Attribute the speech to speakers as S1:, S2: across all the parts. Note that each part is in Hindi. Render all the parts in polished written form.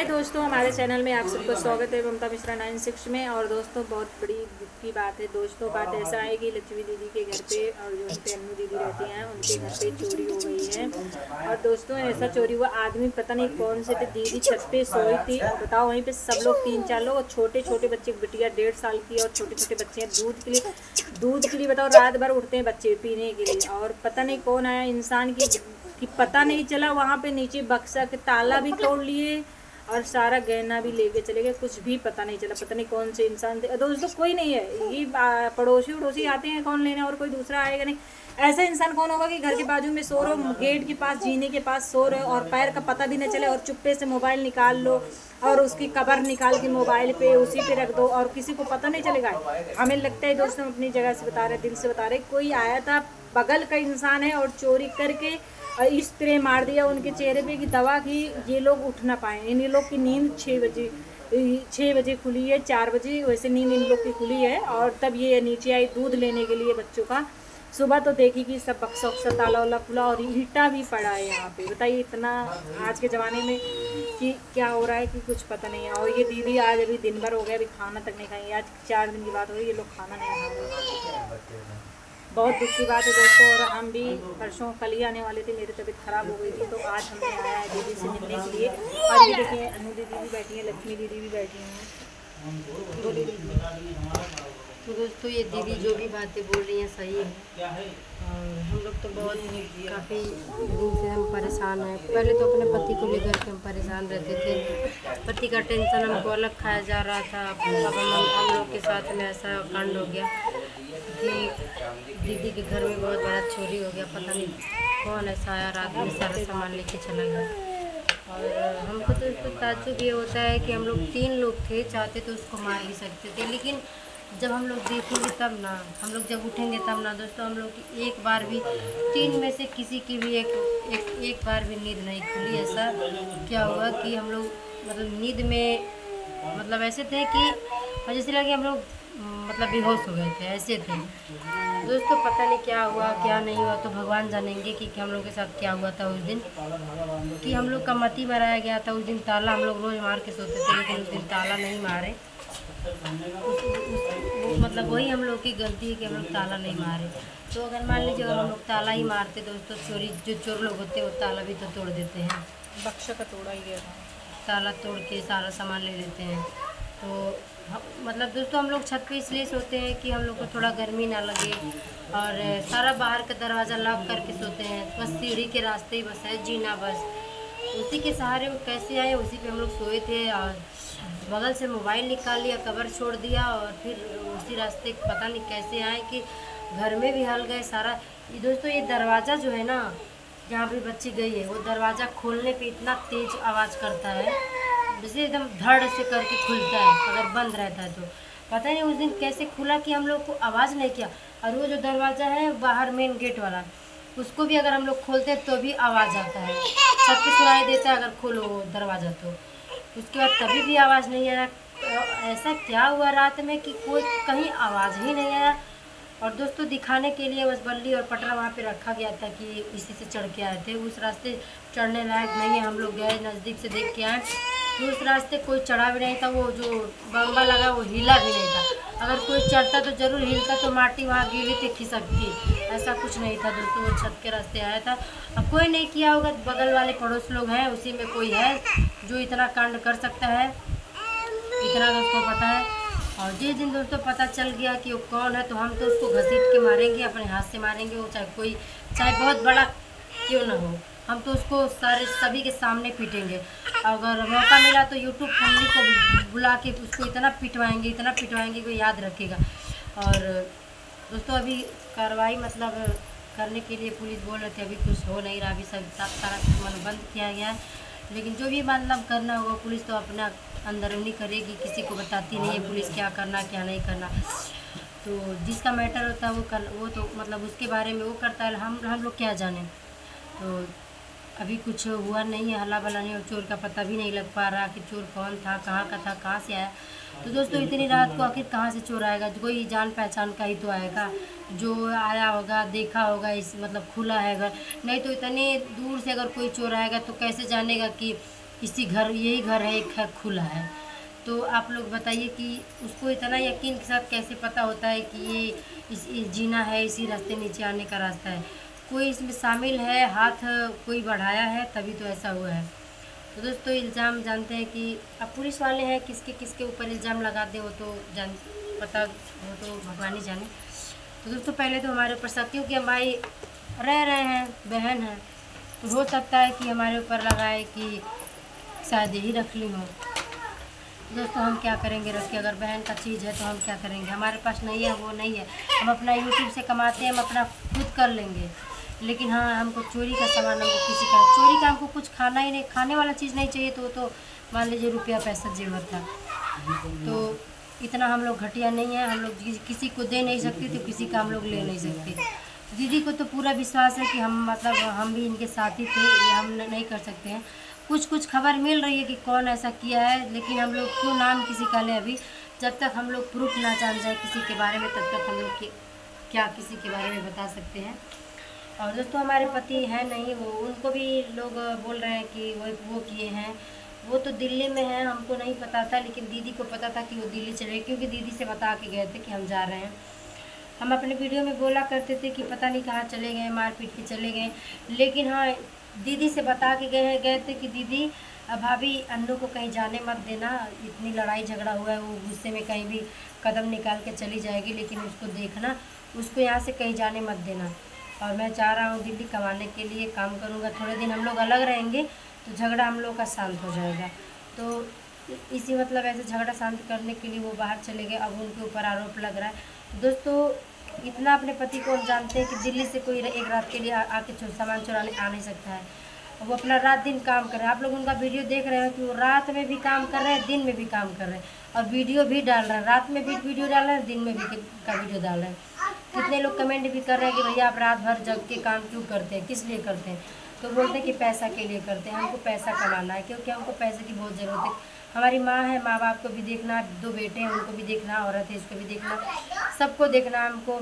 S1: हाय दोस्तों, हमारे चैनल में आप सबको स्वागत है ममता मिश्रा 96 में। और दोस्तों बहुत बड़ी दुख की बात है दोस्तों। बात ऐसा है कि लक्ष्मी दीदी के घर पे और जो उनके अन्नू दीदी रहती हैं उनके घर पे चोरी हो गई है। और दोस्तों ऐसा चोरी हुआ, आदमी पता नहीं कौन से थे। दीदी छत पे सोई थी और बताओ वहीं पे सब लोग 3-4 लोग और छोटे छोटे बच्चे, बिटिया 1.5 साल की और छोटे छोटे बच्चे हैं दूध के लिए बताओ रात भर उठते हैं बच्चे पीने के लिए। और पता नहीं कौन आया इंसान की पता नहीं चला। वहाँ पे नीचे बक्सा के ताला भी तोड़ लिए और सारा गहना भी लेके चले गए। कुछ भी पता नहीं चला, पता नहीं कौन से इंसान थे। दोस्तों कोई नहीं है, ये पड़ोसी उड़ोसी आते हैं कौन लेने, और कोई दूसरा आएगा नहीं। ऐसा इंसान कौन होगा कि घर के बाजू में सो रहे हो, गेट के पास जीने के पास सो रहे हो और पैर का पता भी न चले और चुप्पे से मोबाइल निकाल लो और उसकी कवर निकाल के मोबाइल पे उसी पे रख दो और किसी को पता नहीं चलेगा। हमें लगता है दोस्तों, अपनी जगह से बता रहे, दिल से बता रहे, कोई आया था बगल का इंसान है और चोरी करके और इस तरह मार दिया उनके चेहरे पे कि दवा की ये लोग उठ ना पाए। इन लोग की नींद 6 बजे खुली है, 4 बजे वैसे नींद इन लोग की खुली है। और तब ये नीचे आई दूध लेने के लिए बच्चों का। सुबह तो देखी कि सब बक्सा उक्सा ताला वाला खुला और ईंटा भी पड़ा है यहाँ पे। बताइए इतना आज के ज़माने में कि क्या हो रहा है कि कुछ पता नहीं है। और ये दीदी आज अभी दिन भर हो गया, अभी खाना तक नहीं खाएंगे। आज 4 दिन की बात हो रही है, ये लोग खाना नहीं खा रहे। बहुत दुख की बात है दोस्तों। और हम भी परसों कल ही आने वाले थे, मेरी तबीयत ख़राब हो गई थी, तो आज हमने आया है दीदी से मिलने के लिए। और ये देखिए अन्नू दीदी भी बैठी हैं, लक्ष्मी दीदी भी बैठी हैं। बोलिए दीदी।
S2: तो दोस्तों ये दीदी जो भी बातें बोल रही हैं सही है। और हम लोग तो बहुत काफ़ी दिन से हम परेशान हैं। पहले तो अपने पति को लेकर के हम परेशान रहते थे, पति का टेंशन हमको अलग खाया जा रहा था। अब हम लोग के साथ में ऐसा कांड हो गया कि दीदी के घर में बहुत बड़ा चोरी हो गया। पता नहीं कौन ऐसा आया, रात में सारा सामान लेके चला गया। और हमको तो इसको ताज्जुब ये होता है कि हम लोग 3 लोग थे, चाहते तो उसको मार भी सकते थे, लेकिन जब हम लोग देखेंगे तब ना, हम लोग जब उठेंगे तब ना। दोस्तों हम लोग की एक बार भी 3 में से किसी की भी एक बार भी नींद नहीं खुली। ऐसा क्या हुआ कि हम लोग मतलब नींद में मतलब ऐसे थे कि जैसे लगे हम लोग मतलब बेहोश हो गए थे, ऐसे थे। दोस्तों पता नहीं क्या हुआ क्या नहीं हुआ, तो भगवान जानेंगे कि हम लोग के साथ क्या हुआ था उस दिन। कि हम लोग का मती मराया गया था उस दिन। ताला हम लोग रोज़ मार के सोते थे, लेकिन उस दिन ताला नहीं मारे। मतलब वही हम लोग की गलती है कि हम लोग ताला नहीं मारे। तो अगर मान लीजिए अगर हम लोग ताला ही मारते दोस्तों, जो चोर लोग होते हैं वो ताला भी तो तोड़ देते हैं।
S1: बक्सा का तोड़ा ही गया था,
S2: ताला तोड़ के सारा सामान ले लेते हैं। तो मतलब दोस्तों हम लोग छत पे इसलिए सोते हैं कि हम लोग को थोड़ा गर्मी ना लगे और सारा बाहर का दरवाज़ा लॉक करके सोते हैं। बस सीढ़ी के रास्ते ही बस है जीना, बस उसी के सहारे कैसे आए उसी पे हम लोग सोए थे। और बगल से मोबाइल निकाल लिया, कवर छोड़ दिया और फिर उसी रास्ते पता नहीं कैसे आए कि घर में भी हल गए सारा। दोस्तों ये दरवाज़ा जो है ना, जहाँ पे बच्ची गई है, वो दरवाज़ा खोलने पे इतना तेज़ आवाज़ करता है, जैसे एकदम धड़ से करके खुलता है अगर बंद रहता है तो। पता नहीं उस दिन कैसे खुला कि हम लोग को आवाज़ नहीं किया। और वो जो दरवाज़ा है बाहर मेन गेट वाला, उसको भी अगर हम लोग खोलते हैं तो भी आवाज़ आता है, छत पे सुनाई देता है अगर खोलो दरवाज़ा तो। उसके बाद तभी भी आवाज़ नहीं आया। ऐसा क्या हुआ रात में कि कोई कहीं आवाज़ ही नहीं आया। और दोस्तों दिखाने के लिए बस बल्ली और पटरा वहाँ पे रखा गया था कि इसी से चढ़ के आए थे। उस रास्ते चढ़ने लायक नहीं है, हम लोग गए नज़दीक से देख के आए तो उस रास्ते कोई चढ़ा भी नहीं था। वो जो बम्बा लगा वो हिला भी नहीं था। अगर कोई चढ़ता तो ज़रूर हिलता, तो माटी वहाँ गीली थी खिसकती, ऐसा कुछ नहीं था दोस्तों। वो छत के रास्ते आया था। अब कोई नहीं किया होगा, बगल वाले पड़ोस लोग हैं उसी में कोई है जो इतना कांड कर सकता है, इतना दोस्तों पता है। और जिस दिन दोस्तों पता चल गया कि वो कौन है, तो हम तो उसको घसीट के मारेंगे, अपने हाथ से मारेंगे। वो चाहे बहुत बड़ा क्यों ना हो, हम तो उसको सभी के सामने पीटेंगे। अगर मौका मिला तो यूट्यूब फैमिली को बुला के उसको इतना पिटवाएंगे कि याद रखेगा। और दोस्तों अभी कार्रवाई मतलब करने के लिए पुलिस बोल रहे थे, अभी कुछ हो नहीं रहा, अभी सब सारा मतलब बंद किया गया है। लेकिन जो भी मतलब करना होगा पुलिस तो अपना अंदरूनी करेगी, किसी को बताती नहीं है पुलिस क्या करना क्या नहीं करना। तो जिसका मैटर होता है वो तो मतलब उसके बारे में वो करता है, हम लोग क्या जाने। तो अभी कुछ हुआ नहीं है, हल्ला बल्ला नहीं, और चोर का पता भी नहीं लग पा रहा कि चोर कौन था, कहाँ का था, कहाँ से आया। तो दोस्तों इतनी रात को आखिर कहाँ से चोर आएगा, कोई जान पहचान का ही तो आएगा, जो आया होगा देखा होगा इस मतलब खुला है घर। नहीं तो इतने दूर से अगर कोई चोर आएगा तो कैसे जानेगा कि यही घर है, एक है खुला है। तो आप लोग बताइए कि उसको इतना यकीन के साथ कैसे पता होता है कि ये इस जीना है, इसी रास्ते नीचे आने का रास्ता है। कोई इसमें शामिल है, हाथ कोई बढ़ाया है, तभी तो ऐसा हुआ है। तो दोस्तों इल्ज़ाम जानते हैं कि अब पुलिस वाले हैं, किसके किसके ऊपर इल्ज़ाम लगाते हो तो पता हो तो भगवान ही जाने। तो दोस्तों पहले तो हमारे ऊपर शक, क्योंकि हम भाई रह रहे हैं, बहन है, तो हो सकता है कि हमारे ऊपर लगाए कि शायद यही रख ली हो। दोस्तों हम क्या करेंगे रख के, अगर बहन का चीज़ है तो हम क्या करेंगे, हमारे पास नहीं है, वो नहीं है, हम अपना यूट्यूब से कमाते हैं, हम अपना खुद कर लेंगे। लेकिन हाँ, हमको चोरी का सामान, हमको किसी का चोरी का, हमको कुछ खाना ही नहीं, खाने वाला चीज़ नहीं चाहिए तो मान लीजिए रुपया पैसा जेवर था, तो इतना हम लोग घटिया नहीं है, हम लोग किसी को दे नहीं सकते तो किसी का हम लोग ले नहीं सकते। दीदी को तो पूरा विश्वास है कि हम मतलब हम भी इनके साथ ही थे, ये हम नहीं कर सकते हैं। कुछ खबर मिल रही है कि कौन ऐसा किया है, लेकिन हम लोग क्यों नाम किसी का ले, अभी जब तक हम लोग प्रूफ ना जान जाए किसी के बारे में, तब तक हम लोग क्या किसी के बारे में बता सकते हैं। और दोस्तों हमारे पति हैं नहीं, वो उनको भी लोग बोल रहे हैं कि वो किए हैं, वो तो दिल्ली में है, हमको नहीं पता था, लेकिन दीदी को पता था कि वो दिल्ली चले गए, क्योंकि दीदी से बता के गए थे कि हम जा रहे हैं। हम अपने वीडियो में बोला करते थे कि पता नहीं कहाँ चले गए, मार पीट के चले गए, लेकिन हाँ दीदी से बता के गए थे कि दीदी भाभी अन्नू को कहीं जाने मत देना, इतनी लड़ाई झगड़ा हुआ है, वो गुस्से में कहीं भी कदम निकाल के चली जाएगी, लेकिन उसको देखना, उसको यहाँ से कहीं जाने मत देना। और मैं चाह रहा हूँ दिल्ली कमाने के लिए काम करूँगा, थोड़े दिन हम लोग अलग रहेंगे तो झगड़ा हम लोग का शांत हो जाएगा। तो इसी मतलब ऐसे झगड़ा शांत करने के लिए वो बाहर चले गए, अब उनके ऊपर आरोप लग रहा है। दोस्तों इतना अपने पति को हम जानते हैं कि दिल्ली से कोई एक रात के लिए आके सामान चुराने आ नहीं सकता है, वो अपना रात दिन काम कर रहे हैं। आप लोग उनका वीडियो देख रहे हैं कि वो रात में भी काम कर रहे हैं, दिन में भी काम कर रहे हैं, और वीडियो भी डाल रहे हैं, रात में भी वीडियो डाल रहे हैं, दिन में भी का वीडियो डाल रहे हैं। कितने लोग कमेंट भी कर रहे हैं कि भैया आप रात भर जग के काम क्यों करते हैं, किस लिए करते हैं, तो बोलते हैं कि पैसा के लिए करते हैं, हमको पैसा कमाना है, क्योंकि हमको पैसे की बहुत ज़रूरत है। हमारी माँ है, माँ बाप को भी देखना, 2 बेटे हैं उनको भी देखना, औरत है इसको भी देखना, सबको देखना हमको।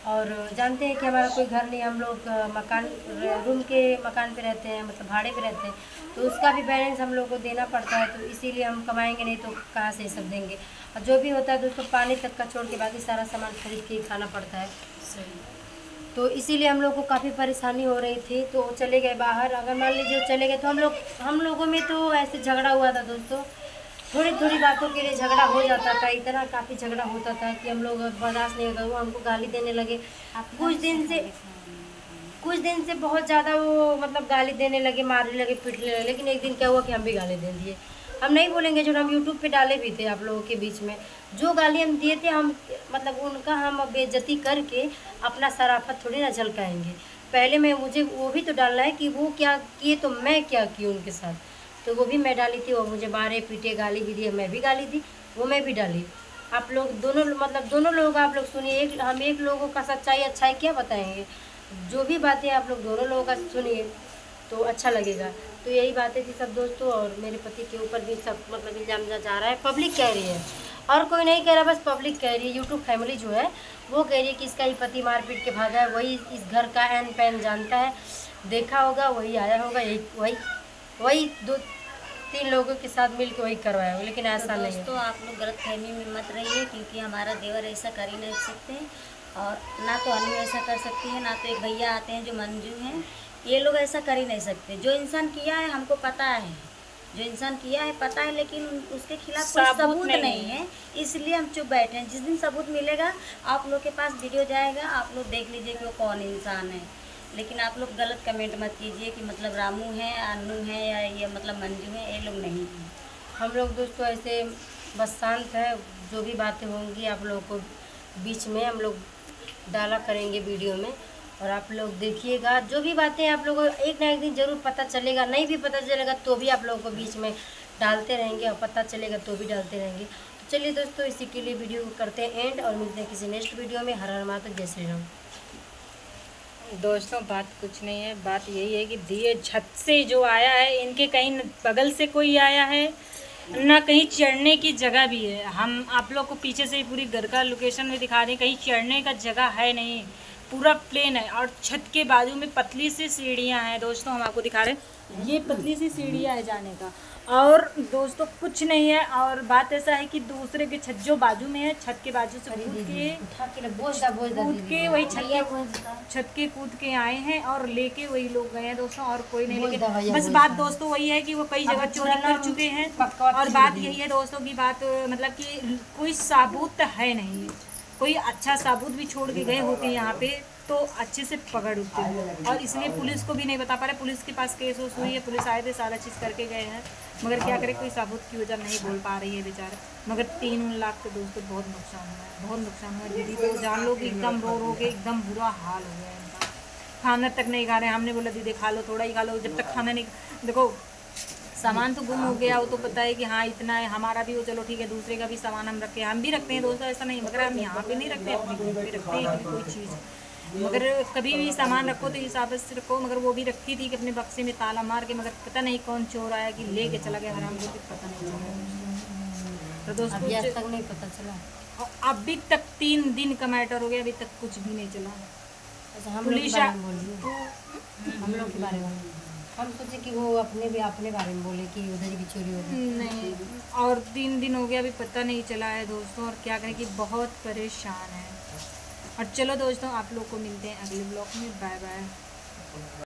S2: और जानते हैं कि हमारा कोई घर नहीं, हम लोग रूम के मकान पे रहते हैं, मतलब भाड़े पे रहते हैं, तो उसका भी बैलेंस हम लोग को देना पड़ता है। तो इसीलिए हम कमाएंगे नहीं तो कहाँ से सब देंगे, और जो भी होता है दोस्तों पानी तक का छोड़ के बाकी सारा सामान खरीद के ही खाना पड़ता है। तो इसीलिए हम लोग को काफ़ी परेशानी हो रही थी, तो वो चले गए बाहर। अगर मान लीजिए चले गए तो हम लोगों में तो ऐसे झगड़ा हुआ था दोस्तों, थोड़ी बातों के लिए झगड़ा हो जाता था, इतना काफ़ी झगड़ा होता था कि हम लोग बर्दाश्त नहीं होता, वो हमको गाली देने लगे। कुछ दिन से बहुत ज़्यादा वो मतलब गाली देने लगे, मारने लगे, पीटने लगे। लेकिन एक दिन क्या हुआ कि हम भी गाली दे दिए। हम नहीं बोलेंगे, जो हम यूट्यूब पे डाले भी थे आप लोगों के बीच में, जो गाली हम दिए थे, हम मतलब उनका हम बेइज्जती करके अपना शराफत थोड़ी ना झलकाएंगे। पहले मुझे वो भी तो डालना है कि वो क्या किए तो मैं क्या की उनके साथ, तो वो भी मैं डाली थी, वो मुझे मारे पीटे गाली भी दिए, मैं भी गाली दी, वो मैं भी डाली। आप लोग दोनों लोगों का आप लोग सुनिए, हम एक लोगों का सच्चाई अच्छाई क्या बताएंगे, जो भी बातें आप लोग दोनों लोगों का सुनिए तो अच्छा लगेगा। तो यही बातें थी सब दोस्तों, और मेरे पति के ऊपर भी सब मतलब इल्ज़ाम जा रहा है, पब्लिक कह रही है, और कोई नहीं कह रहा, बस पब्लिक कह रही है। यूट्यूब फैमिली जो है वो कह रही है कि इसका ही पति मार पीट के भागा है, वही इस घर का एन पैन जानता है, देखा होगा, वही आया होगा, वही 2-3 लोगों के साथ मिल के वही करवाया होगा, लेकिन ऐसा नहीं है।
S3: तो आप लोग गलत फहमी में मत रहिए, क्योंकि हमारा देवर ऐसा कर ही नहीं सकते, और ना तो अनु ऐसा कर सकती है, ना तो एक भैया आते हैं जो मंजू हैं, ये लोग ऐसा कर ही नहीं सकते। जो इंसान किया है हमको पता है, जो इंसान किया है पता है, लेकिन उसके खिलाफ कोई सबूत नहीं है, इसलिए हम चुप बैठे हैं। जिस दिन सबूत मिलेगा आप लोग के पास वीडियो जाएगा, आप लोग देख लीजिए कि वो कौन इंसान है। लेकिन आप लोग गलत कमेंट मत कीजिए कि मतलब रामू है, अन्नू है, या ये मतलब मंजू है, ये लोग नहीं हैं।
S2: हम लोग दोस्तों ऐसे बस शांत है, जो भी बातें होंगी आप लोगों को बीच में हम लोग डाला करेंगे वीडियो में, और आप लोग देखिएगा। जो भी बातें आप लोगों को एक ना एक दिन ज़रूर पता चलेगा, नहीं भी पता चलेगा तो भी आप लोगों को बीच में डालते रहेंगे, और पता चलेगा तो भी डालते रहेंगे। तो चलिए दोस्तों, इसी के लिए वीडियो को करते हैं एंड, और मिलते हैं किसी नेक्स्ट वीडियो में। हर हर महादेव, जय श्री राम।
S1: दोस्तों बात कुछ नहीं है, बात यही है कि दिए छत से जो आया है, इनके कहीं बगल से कोई आया है ना, कहीं चढ़ने की जगह भी है। हम आप लोग को पीछे से ही पूरी घर का लोकेशन में दिखा दें, कहीं चढ़ने का जगह है नहीं, पूरा प्लेन है और छत के बाजू में पतली सी सीढ़ियाँ हैं दोस्तों, हम आपको दिखा रहे हैं, ये पतली सी सीढ़ियाँ है जाने का। और दोस्तों कुछ नहीं है, और बात ऐसा है कि दूसरे के छत जो बाजू में है, छत के बाजू से कूद के वही छत के कूद के आए हैं और लेके वही लोग गए हैं दोस्तों, और कोई नहीं। लेकिन बस बात दोस्तों वही है कि वो कई जगह चोरी कर चुके हैं, और बात यही है दोस्तों की बात, मतलब कि कोई सबूत है नहीं, कोई अच्छा सबूत भी छोड़ के गए होते यहाँ पे तो अच्छे से पकड़ उठते हैं, और इसलिए पुलिस को भी नहीं बता पा रहे। पुलिस के पास केस वोस हुई है, पुलिस आए थे, सारा चीज़ करके गए हैं, मगर क्या करे, कोई सबूत की वजह नहीं बोल पा रही है बेचारे। मगर 3 लाख के दोस्तों बहुत नुकसान हुआ है, बहुत नुकसान हुआ है। दीदी तो जान लो कि एकदम रो के एकदम बुरा हाल हो गया है इनका, खाना तक नहीं खा रहे। हमने बोला दीदी खा लो, थोड़ा ही खा लो, जब तक खाना नहीं, देखो सामान तो गुम हो गया, वो तो पता है कि हाँ इतना है, हमारा भी वो चलो ठीक है, दूसरे का भी सामान हम रखे हैं, हम भी रखते हैं दोस्तों, ऐसा नहीं, मगर हम यहाँ पे नहीं रखते, अपने घर पे रखते हैं कोई चीज़। मगर कभी भी सामान रखो तो हिसाब से रखो। मगर वो भी रखी थी कि अपने बक्से में ताला मार के, मगर पता नहीं कौन चोर आया कि ले के चला गया, हराम को भी पता नहीं चला। तो दोस्तों
S2: अभी आज तक नहीं पता चला,
S1: अभी तक 3 दिन का मैटर हो गया, अभी तक कुछ भी नहीं चला।
S2: अच्छा हम लोग के बारे में बोलिए, हम लोग के बारे में हम सोचे कि वो अपने बारे में बोले कि उधर की चोरी हो गई।
S1: नहीं, और 3 दिन हो गया, अभी पता नहीं चला है दोस्तों, और क्या करें कि बहुत परेशान है। और चलो दोस्तों, आप लोग को मिलते हैं अगले ब्लॉग में, बाय बाय।